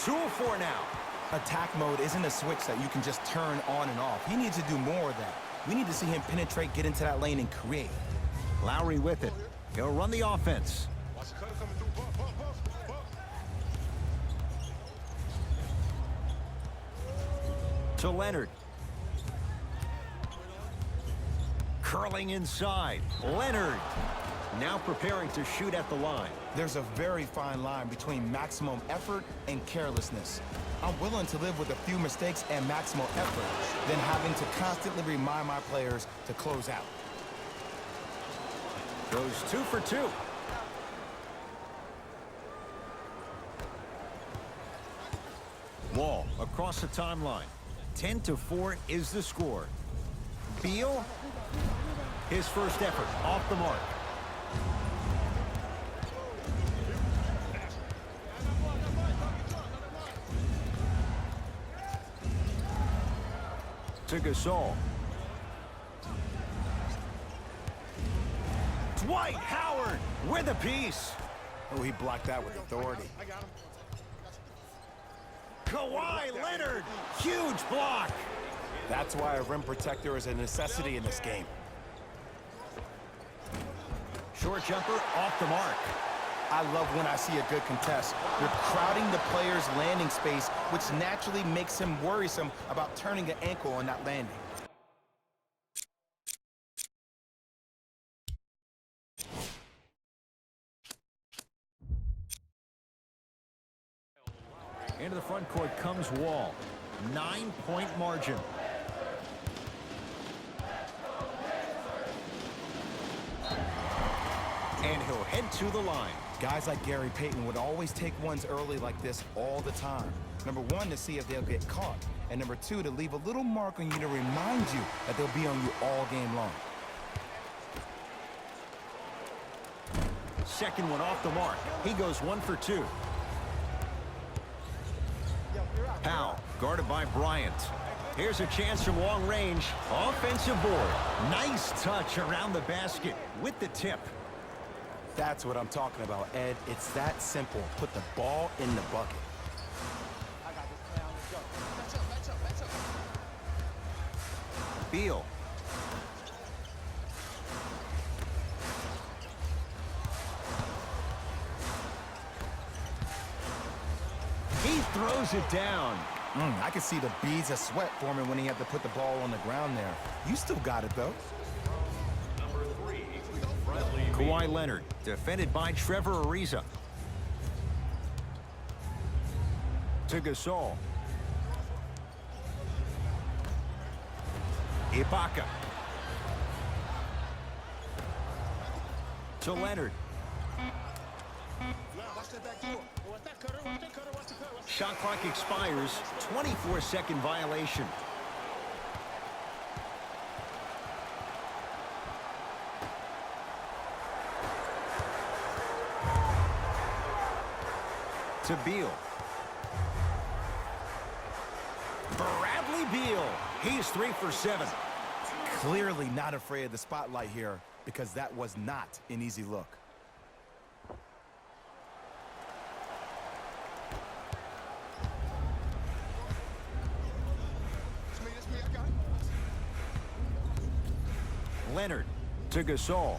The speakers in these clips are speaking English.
2-4 now. Attack mode isn't a switch that you can just turn on and off. He needs to do more of that. We need to see him penetrate, get into that lane, and create. Lowry with it. He'll run the offense. To Leonard. Curling inside. Leonard now preparing to shoot at the line. There's a very fine line between maximum effort and carelessness. I'm willing to live with a few mistakes and maximal effort than having to constantly remind my players to close out. Goes 2 for 2. Wall across the timeline. 10-4 is the score. Beal, his first effort off the mark. To Gasol. Dwight Howard with a piece. Oh, he blocked that with authority. KAWHI Leonard, huge block. That's why a rim protector is a necessity in this game. Short jumper off the mark. I love when I see a good contest. You're crowding the player's landing space, which naturally makes him worrisome about turning an ankle on that landing. Into the front court comes Wall. 9-point margin. And he'll head to the line. Guys like Gary Payton would always take ones early like this all the time. Number one, to see if they'll get caught. And number two, to leave a little mark on you to remind you that they'll be on you all game long. Second one off the mark. He goes 1 for 2. Powell, guarded by Bryant. Here's a chance from long range. Offensive board. Nice touch around the basket with the tip. That's what I'm talking about, Ed. It's that simple. Put the ball in the bucket. Beal. He throws it down. I could see the beads of sweat forming when he had to put the ball on the ground there. You still got it, though. KAWHI Leonard, defended by Trevor Ariza. To Gasol. Ibaka. To Leonard. Shot clock expires. 24-second violation. To Beal. Bradley Beal. He's 3 for 7. Clearly not afraid of the spotlight here, because that was not an easy look. Leonard to Gasol.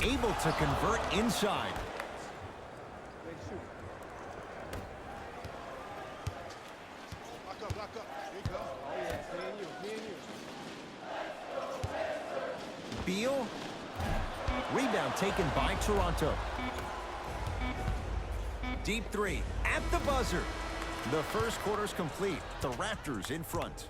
Able to convert inside. Beal. Rebound taken by Toronto. Deep three at the buzzer. The first quarter's complete. The Raptors in front.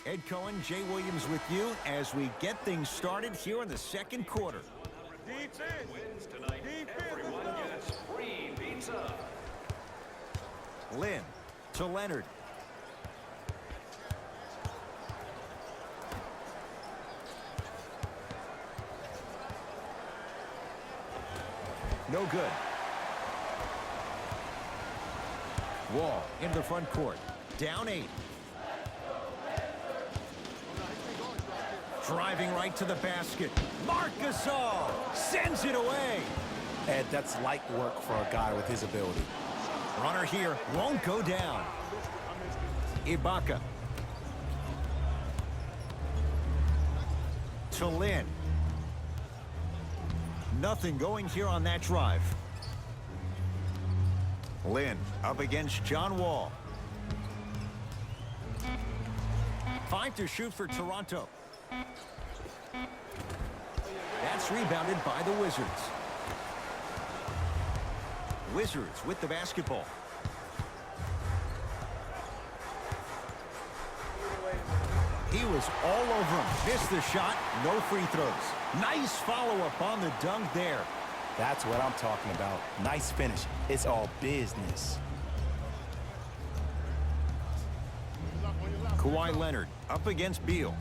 Ed Cohen, Jay Williams with you as we get things started here in the second quarter. Wins tonight. Everyone gets free pizza. Lynn to Leonard. No good. Wall into the front court. Down 8. Driving right to the basket. Marc Gasol sends it away. Ed, that's light work for a guy with his ability. Runner here won't go down. Ibaka. To Lin. Nothing going here on that drive. Lin up against John Wall. 5 to shoot for Toronto. That's rebounded by the Wizards. Wizards with the basketball. He was all over him. Missed the shot. No free throws. Nice follow-up on the dunk there. That's what I'm talking about. Nice finish. It's all business. Kawhi Leonard up against Beal.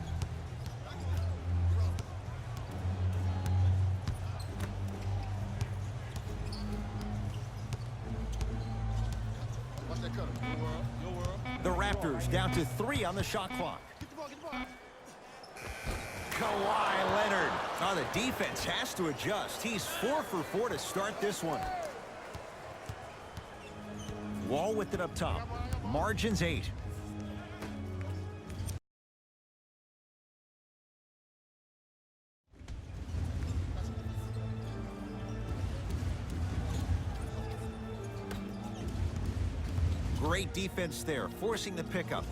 The Raptors down to 3 on the shot clock. Kawhi Leonard. Oh, the defense has to adjust. He's 4 for 4 to start this one. Wall with it up top. Margins 8. Great defense there, forcing the pickup.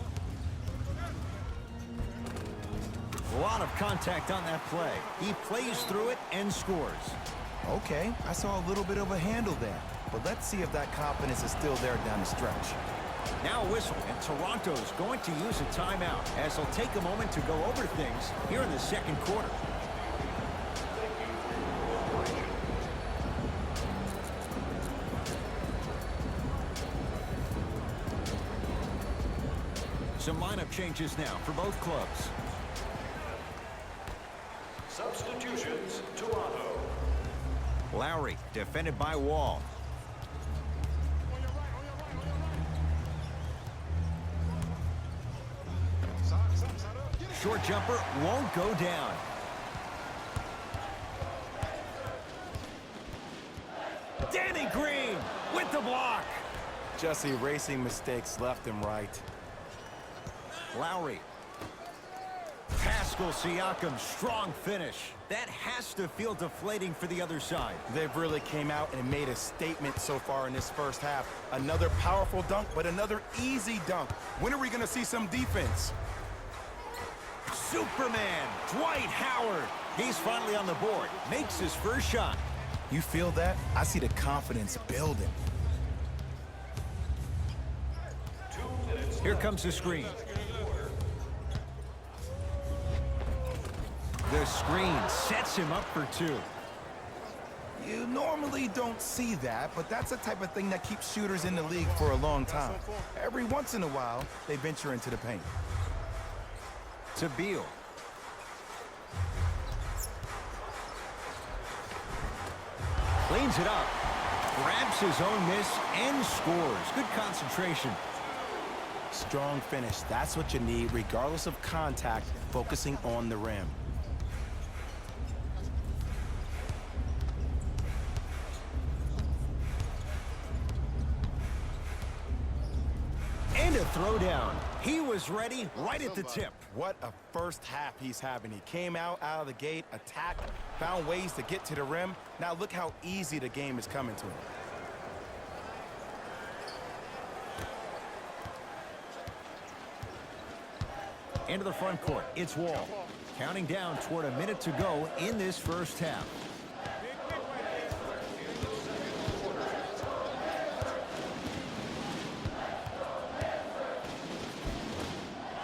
A lot of contact on that play. He plays through it and scores. Okay, I saw a little bit of a handle there, but let's see if that confidence is still there down the stretch. Now a whistle, and Toronto's going to use a timeout as they'll take a moment to go over things here in the second quarter. Some lineup changes now for both clubs. Substitutions, Toronto. Lowry defended by Wall. Short jumper won't go down. Danny Green with the block. Just erasing mistakes left and right. Lowry. Pascal Siakam, strong finish. That has to feel deflating for the other side. They've really came out and made a statement so far in this first half. Another powerful dunk, but another easy dunk. When are we going to see some defense? Superman, Dwight Howard. He's finally on the board. Makes his first shot. You feel that? I see the confidence building. Here comes the screen. The screen sets him up for 2. You normally don't see that, but that's the type of thing that keeps shooters in the league for a long time. Every once in a while, they venture into the paint. To Beal. Cleans it up. Grabs his own miss and scores. Good concentration. Strong finish. That's what you need, regardless of contact, focusing on the rim. And a throwdown. He was ready right at the tip. What a first half he's having. He came out of the gate, attacked, found ways to get to the rim. Now look how easy the game is coming to him. Into the front court, it's Wall. Counting down toward a minute to go in this first half.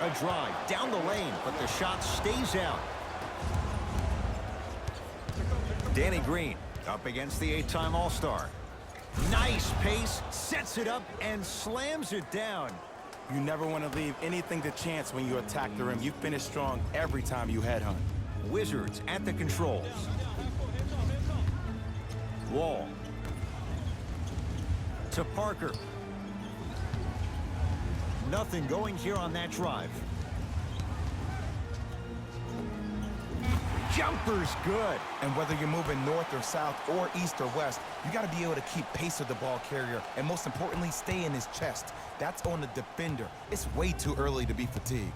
A drive down the lane, but the shot stays out. Danny Green up against the 8-time All-Star. Nice pace, sets it up, and slams it down. You never want to leave anything to chance when you attack the rim. You finish strong every time you headhunt. Wizards at the controls. Wall. To Parker. Nothing going here on that drive. Jumper's good. And whether you're moving north or south or east or west, you got to be able to keep pace with the ball carrier and most importantly, stay in his chest. That's on the defender. It's way too early to be fatigued.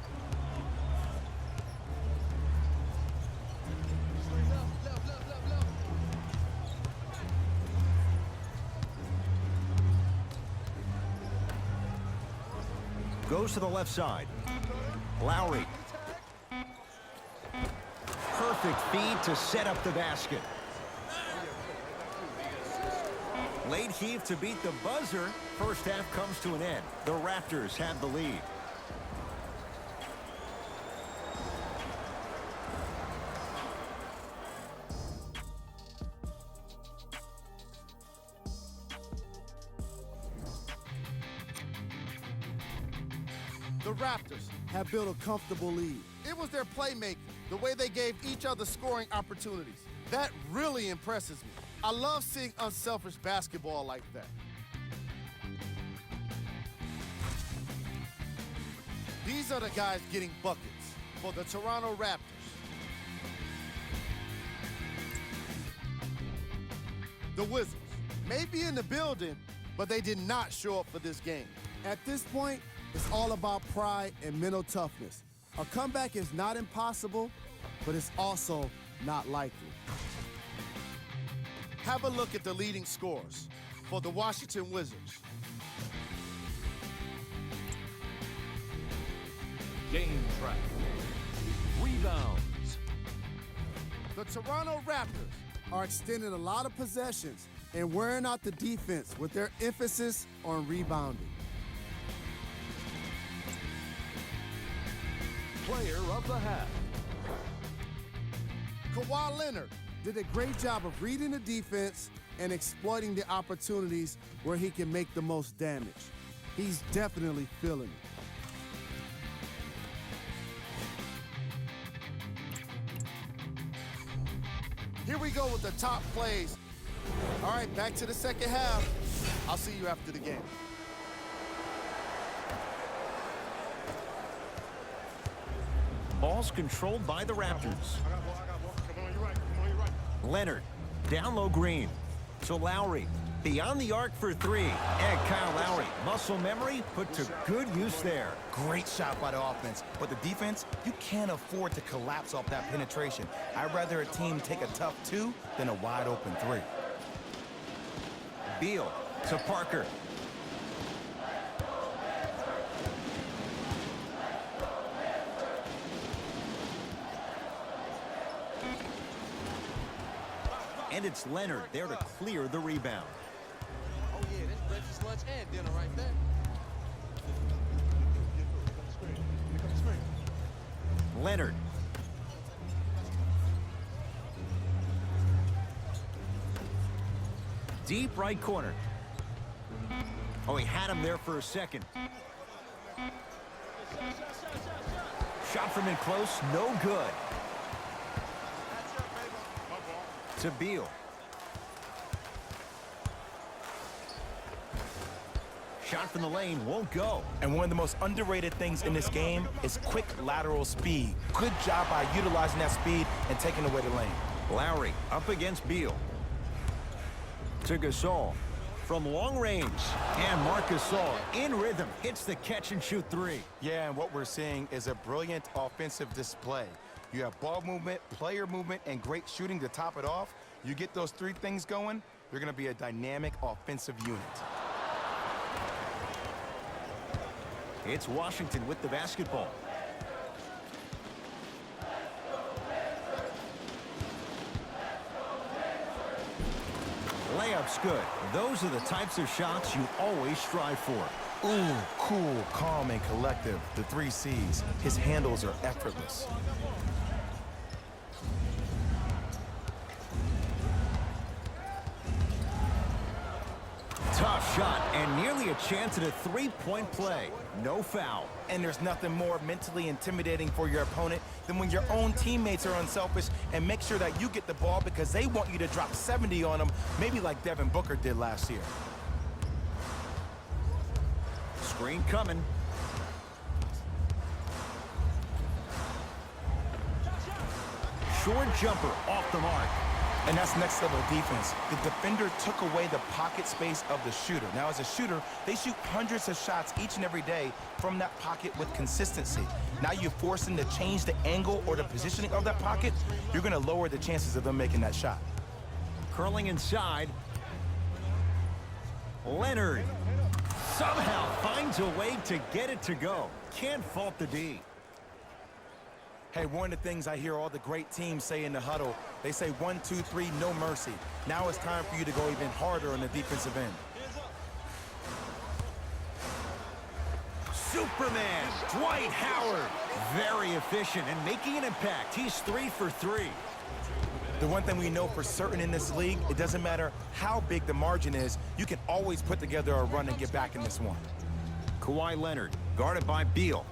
Goes to the left side. Lowry. Perfect feed to set up the basket. Late heave to beat the buzzer. First half comes to an end. The Raptors have the lead. The Raptors have built a comfortable lead. It was their playmaking, the way they gave each other scoring opportunities. That really impresses me. I love seeing unselfish basketball like that. These are the guys getting buckets for the Toronto Raptors. The Wizards may be in the building, but they did not show up for this game. At this point, it's all about pride and mental toughness. A comeback is not impossible, but it's also not likely. Have a look at the leading scorers for the Washington Wizards. Game track. Rebounds. The Toronto Raptors are extending a lot of possessions and wearing out the defense with their emphasis on rebounding. Player of the half. KAWHI Leonard did a great job of reading the defense and exploiting the opportunities where he can make the most damage. He's definitely feeling it. Here we go with the top plays. All right, back to the second half. I'll see you after the game. Ball's controlled by the Raptors. Leonard, down low Green. To Lowry, beyond the arc for three. And Kyle Lowry, muscle memory put to good use there. Great shot by the offense, but the defense, you can't afford to collapse off that penetration. I'd rather a team take a tough two than a wide open three. Beal to Parker. And it's Leonard there to clear the rebound. Oh yeah, that's breakfast, lunch, and dinner right there. Leonard. Deep right corner. Oh, he had him there for a second. Shot from in close, no good. To Beal. Shot from the lane won't go. And one of the most underrated things in this game is quick lateral speed. Good job by utilizing that speed and taking away the lane. Lowry up against Beal. To Gasol from long range. And Marc Gasol in rhythm hits the catch and shoot three. Yeah, and what we're seeing is a brilliant offensive display. You have ball movement, player movement, and great shooting to top it off. You get those three things going, you're going to be a dynamic offensive unit. It's Washington with the basketball. Layup's good. Those are the types of shots you always strive for. Ooh, cool, calm, and collective. The three C's. His handles are effortless. Tough shot and nearly a chance at a three-point play. No foul. And there's nothing more mentally intimidating for your opponent than when your own teammates are unselfish and make sure that you get the ball because they want you to drop 70 on them, maybe like Devin Booker did last year. Screen coming. short jumper off the mark. And that's next level defense. The defender took away the pocket space of the shooter. Now, as a shooter, they shoot hundreds of shots each and every day from that pocket with consistency. Now you force them to change the angle or the positioning of that pocket, you're going to lower the chances of them making that shot. Curling inside. Leonard somehow finds a way to get it to go. Can't fault the D. Hey, one of the things I hear all the great teams say in the huddle, they say 1, 2, 3, no mercy. Now it's time for you to go even harder on the defensive end. Superman, Dwight Howard. Very efficient and making an impact. He's 3 for 3. The one thing we know for certain in this league, it doesn't matter how big the margin is, you can always put together a run and get back in this one. Kawhi Leonard, guarded by BEAL.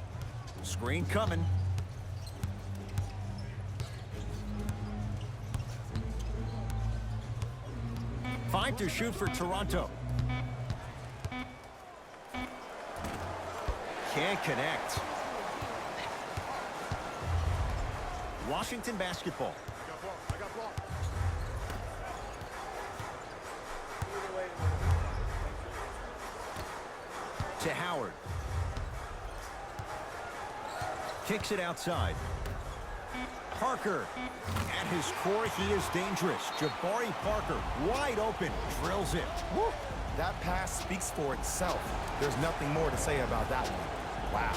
Screen coming. Five to shoot for Toronto. Can't connect. Washington basketball. I got blocked. To Howard. Kicks it outside. Parker. At his core, he is dangerous. Jabari Parker, wide open, drills it. Woo. That pass speaks for itself. There's nothing more to say about that one. Wow.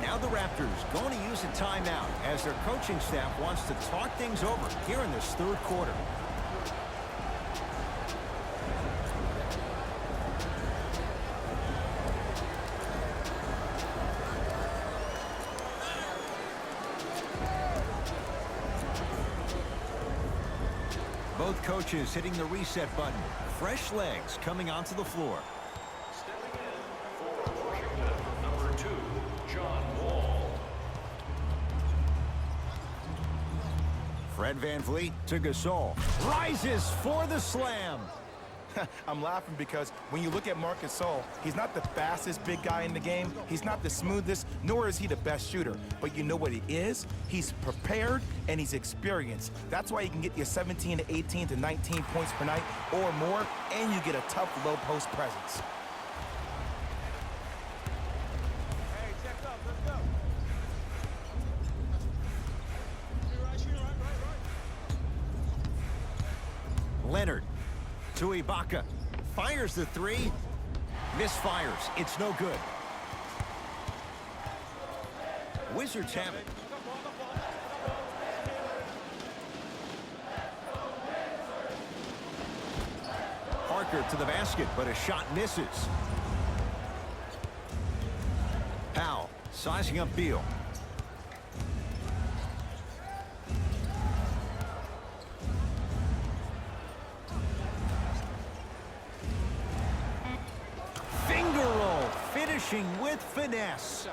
Now the Raptors going to use a timeout as their coaching staff wants to talk things over here in this third quarter. Both coaches hitting the reset button. Fresh legs coming onto the floor. Stepping in for Washington, number 2, John Wall. Fred VanVleet to Gasol. Rises for the slam. I'm laughing because when you look at Marc Gasol, he's not the fastest big guy in the game. He's not the smoothest, nor is he the best shooter. But you know what he is? He's prepared and he's experienced. That's why he can get you 17 to 18 to 19 points per night or more, and you get a tough low post presence. Hey, check up. Let's go. Right. Leonard to Ibaka. Fires the three. Misfires. It's no good. Wizards have it. Parker to the basket, but a shot misses. Powell sizing up Beal. Finger roll, finishing with finesse.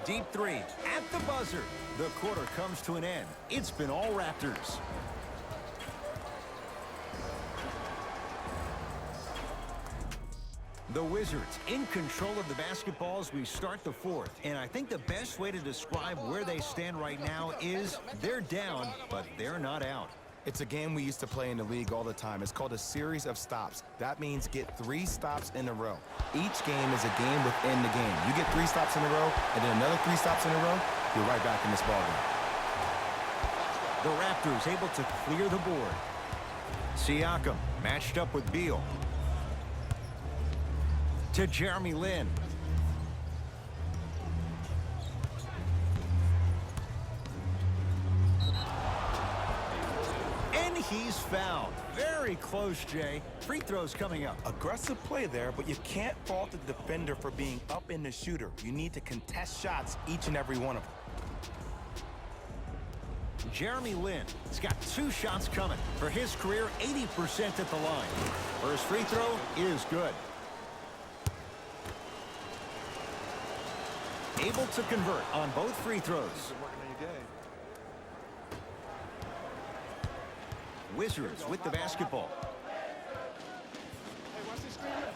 Deep three at the buzzer. The quarter comes to an end. It's been all Raptors. The Wizards in control of the basketball as we start the fourth. And I think the best way to describe where they stand right now is they're down, but they're not out. It's a game we used to play in the league all the time. It's called a series of stops. That means get 3 stops in a row. Each game is a game within the game. You get 3 stops in a row, and then another 3 stops in a row, you're right back in this ballgame. The Raptors able to clear the board. Siakam matched up with Beal. To Jeremy Lin. And he's fouled. Very close, Jay. Free throws coming up. Aggressive play there, but you can't fault the defender for being up in the shooter. You need to contest shots, each and every one of them. Jeremy Lin has got 2 shots coming. For his career, 80% at the line. First free throw is good. Able to convert on both free throws. Wizards with the basketball.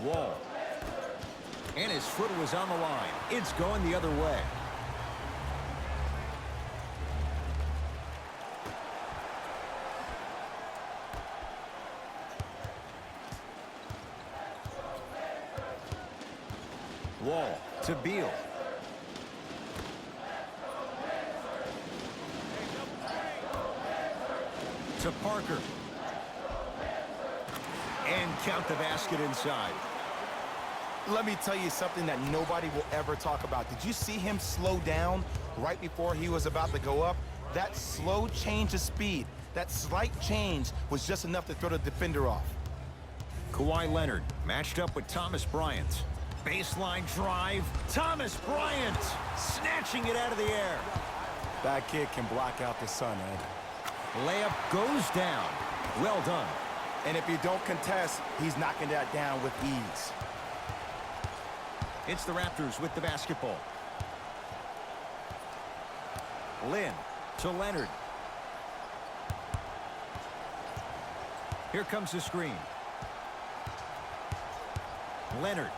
Wall. And his foot was on the line. It's going the other way. Wall to Beal. To Parker. And count the basket inside. Let me tell you something that nobody will ever talk about. Did you see him slow down right before he was about to go up? That slow change of speed, that slight change was just enough to throw the defender off. Kawhi Leonard matched up with Thomas Bryant. Baseline drive. Thomas Bryant snatching it out of the air. That kid can block out the sun, Ed. Layup goes down. Well done. And if you don't contest, he's knocking that down with ease. It's the Raptors with the basketball. Lynn to Leonard. Here comes the screen. Leonard.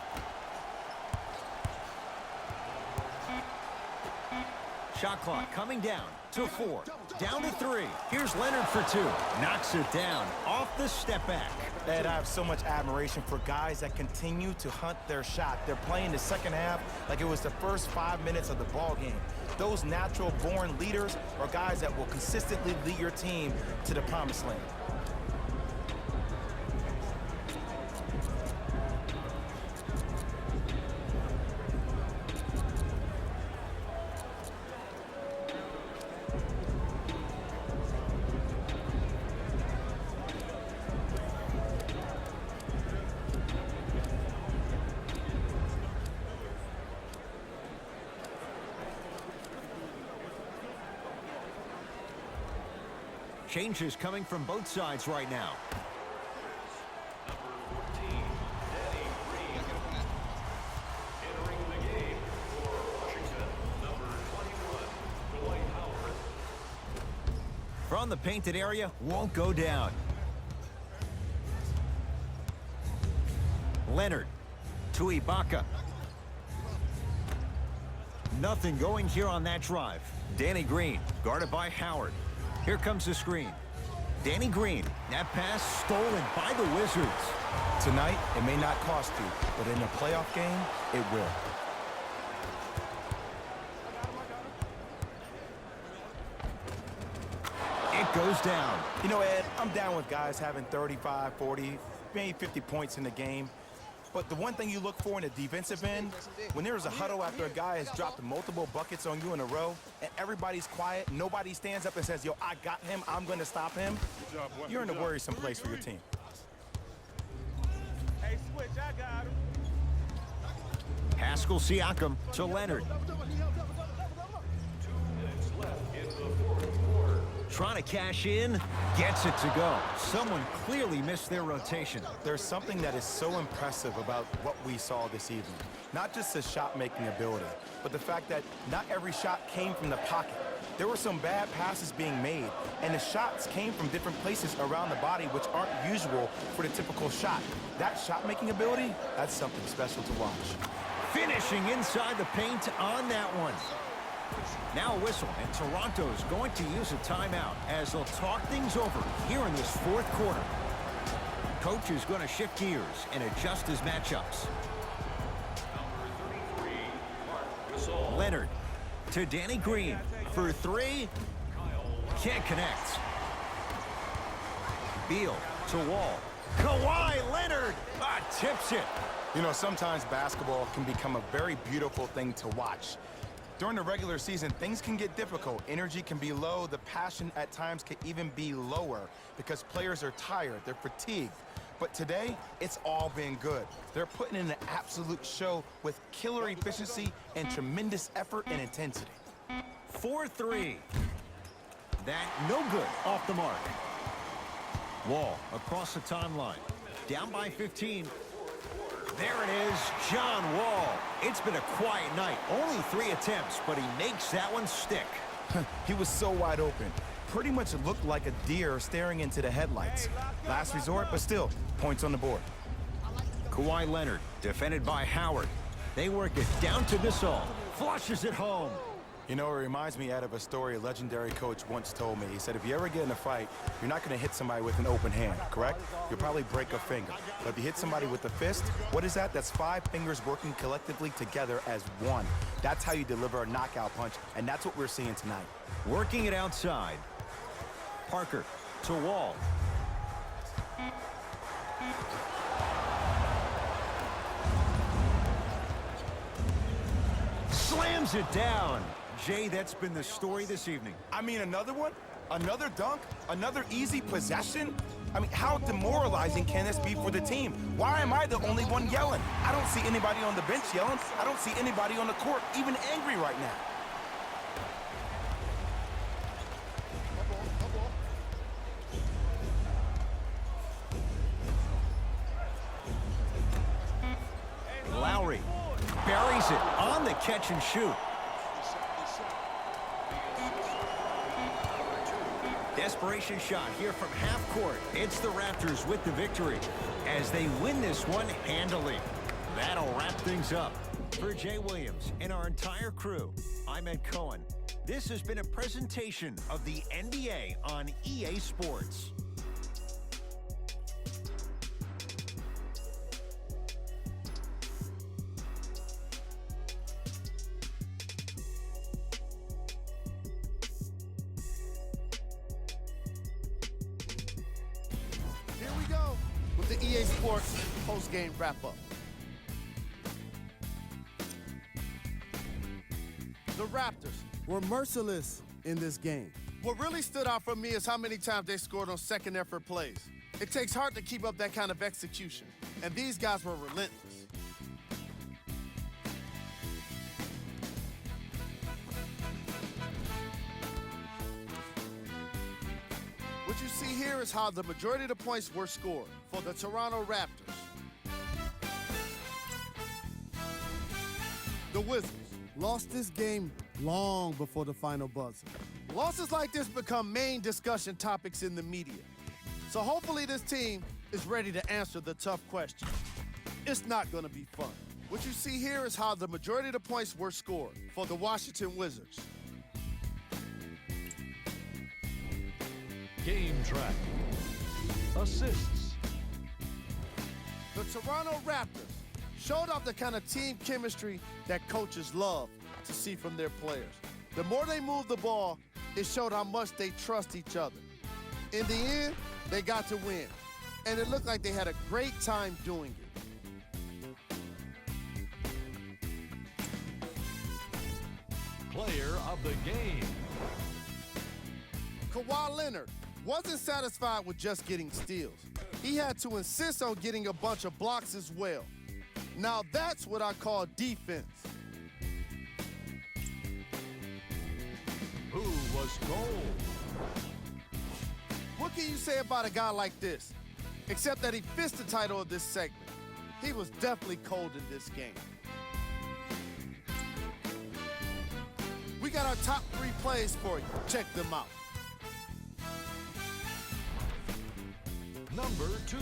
Shot clock coming down to 4. Down to 3. Here's Leonard for 2. Knocks it down off the step back. Ed, I have so much admiration for guys that continue to hunt their shot. They're playing the second half like it was the first 5 minutes of the ball game. Those natural-born leaders are guys that will consistently lead your team to the promised land. Changes coming from both sides right now. Number 14, Danny Green. Entering the game for Washington, number 21, Dwight Howard. From the painted area, won't go down. Leonard to Ibaka. Nothing going here on that drive. Danny Green, guarded by Howard. Here comes the screen. Danny Green, that pass stolen by the Wizards. Tonight, it may not cost you, but in a playoff game, it will. It goes down. You know, Ed, I'm down with guys having 35, 40, maybe 50 points in the game. But the one thing you look for in the defensive end, when there's a huddle after a guy has dropped multiple buckets on you in a row, and everybody's quiet, nobody stands up and says, yo, I got him, I'm going to stop him, you're in a worrisome place for your team. Hey, switch, I got him. Pascal Siakam to Leonard. 2 minutes left in the fourth quarter. Trying to cash in, gets it to go. Someone clearly missed their rotation. There's something that is so impressive about what we saw this evening. Not just the shot-making ability, but the fact that not every shot came from the pocket. There were some bad passes being made, and the shots came from different places around the body, which aren't usual for the typical shot. That shot-making ability, that's something special to watch. Finishing inside the paint on that one. Now a whistle, and Toronto's going to use a timeout as they'll talk things over here in this fourth quarter. Coach is going to shift gears and adjust his matchups. Number 33, Marc Gasol. Leonard to Danny Green for 3. Can't connect. Beal to Wall. Kawhi Leonard tips it. You know, sometimes basketball can become a very beautiful thing to watch. During the regular season, things can get difficult. Energy can be low. The passion at times can even be lower because players are tired. They're fatigued. But today, it's all been good. They're putting in an absolute show with killer efficiency and tremendous effort and intensity. 4-3. That no good off the mark. Wall across the timeline. Down by 15. There it is, John Wall. It's been a quiet night. Only 3 attempts, but he makes that one stick. He was so wide open. Pretty much looked like a deer staring into the headlights. Last resort, but still, points on the board. Kawhi Leonard, defended by Howard. They work it down to Gasol. Flushes it home. You know, it reminds me, Ed, of a story a legendary coach once told me. He said, if you ever get in a fight, you're not going to hit somebody with an open hand, correct? You'll probably break a finger. But if you hit somebody with a fist, what is that? That's 5 fingers working collectively together as one. That's how you deliver a knockout punch, and that's what we're seeing tonight. Working it outside. Parker to Wall. Slams it down. Jay, that's been the story this evening. I mean, another one? Another dunk? Another easy possession? I mean, how demoralizing can this be for the team? Why am I the only one yelling? I don't see anybody on the bench yelling. I don't see anybody on the court even angry right now. Lowry buries it on the catch and shoot. Desperation shot here from half court. It's the Raptors with the victory as they win this one handily. That'll wrap things up. For Jay Williams and our entire crew, I'm Ed Cohen. This has been a presentation of the NBA on EA Sports. Here we go with the EA Sports post-game wrap-up. The Raptors were merciless in this game. What really stood out for me is how many times they scored on second effort plays. It takes heart to keep up that kind of execution, and these guys were relentless. What you see here is how the majority of the points were scored for the Toronto Raptors. The Wizards lost this game long before the final buzzer. Losses like this become main discussion topics in the media. So hopefully this team is ready to answer the tough questions. It's not going to be fun. What you see here is how the majority of the points were scored for the Washington Wizards. Game track. Assists. The Toronto Raptors showed off the kind of team chemistry that coaches love to see from their players. The more they moved the ball, it showed how much they trust each other. In the end, they got to win, and it looked like they had a great time doing it. Player of the game. Kawhi Leonard wasn't satisfied with just getting steals. He had to insist on getting a bunch of blocks as well. Now that's what I call defense. Who was cold? What can you say about a guy like this? Except that he fits the title of this segment. He was definitely cold in this game. We got our top 3 plays for you. Check them out. Number 2.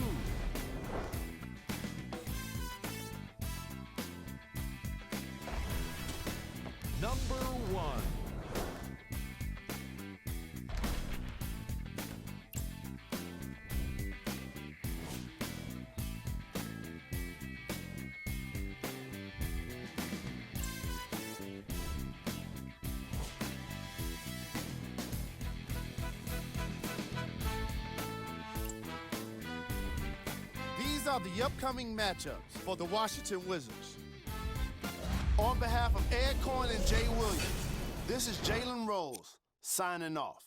Number 1. These are the upcoming matchups for the Washington Wizards. On behalf of Ed Cohen and Jay Williams, this is Jalen Rose signing off.